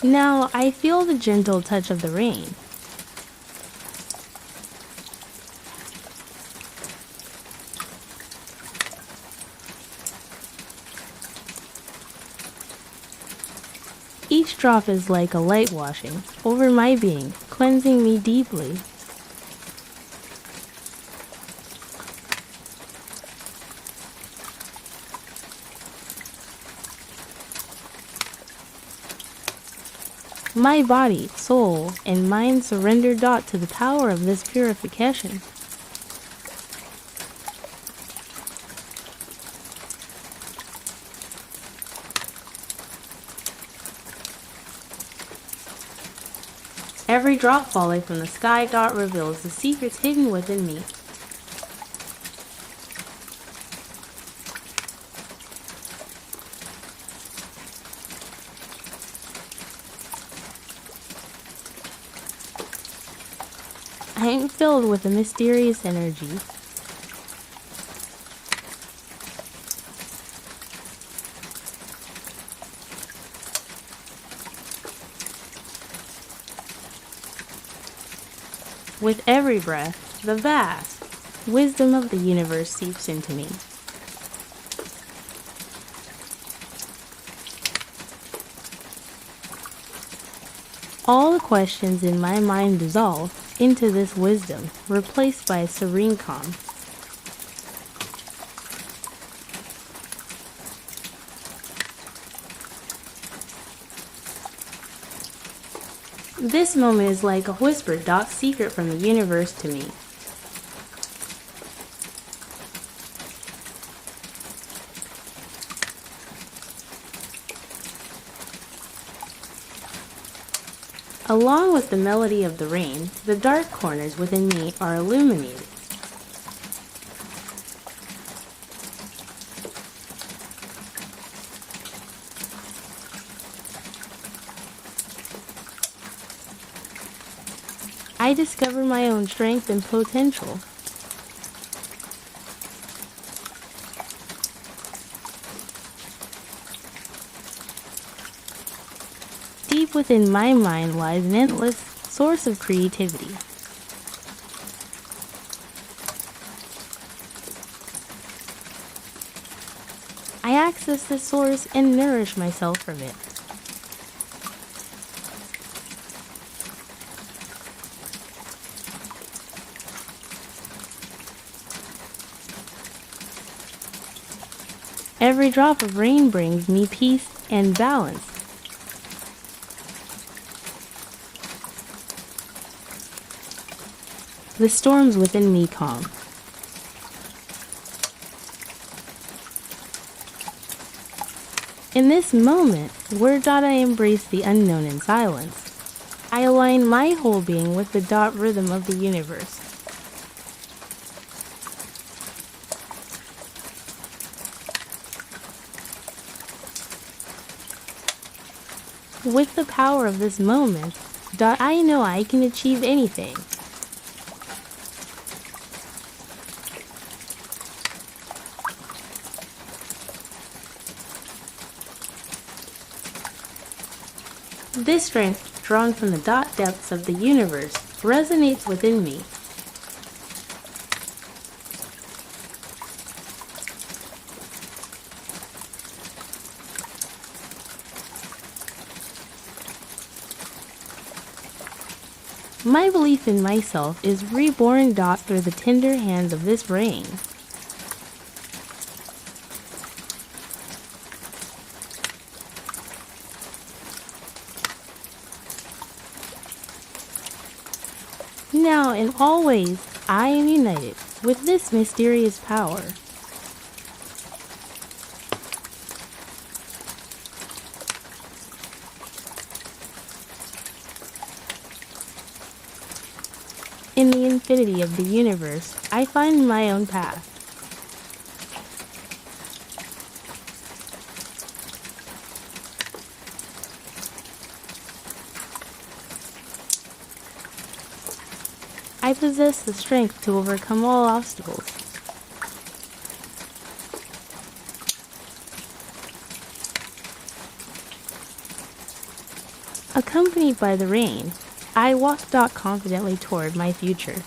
Now I feel the gentle touch of the rain. Each drop is like a light washing over my being, cleansing me deeply. My body, soul, and mind surrender to the power of this purification. Every drop falling from the sky reveals the secrets hidden within me. I am filled with a mysterious energy. With every breath, the vast wisdom of the universe seeps into me. All the questions in my mind dissolve into this wisdom, replaced by a serene calm. This moment is like a whispered secret from the universe to me. Along with the melody of the rain, the dark corners within me are illuminated. I discover my own strength and potential. Deep within my mind lies an endless source of creativity. I access this source and nourish myself from it. Every drop of rain brings me peace and balance. The storms within me calm. In this moment, where I embrace the unknown in silence, I align my whole being with the rhythm of the universe. With the power of this moment, I know I can achieve anything. This strength, drawn from the depths of the universe, resonates within me. My belief in myself is reborn through the tender hands of this rain. Now, in all ways, I am united with this mysterious power. In the infinity of the universe, I find my own path. I possess the strength to overcome all obstacles. Accompanied by the rain, I walk confidently toward my future.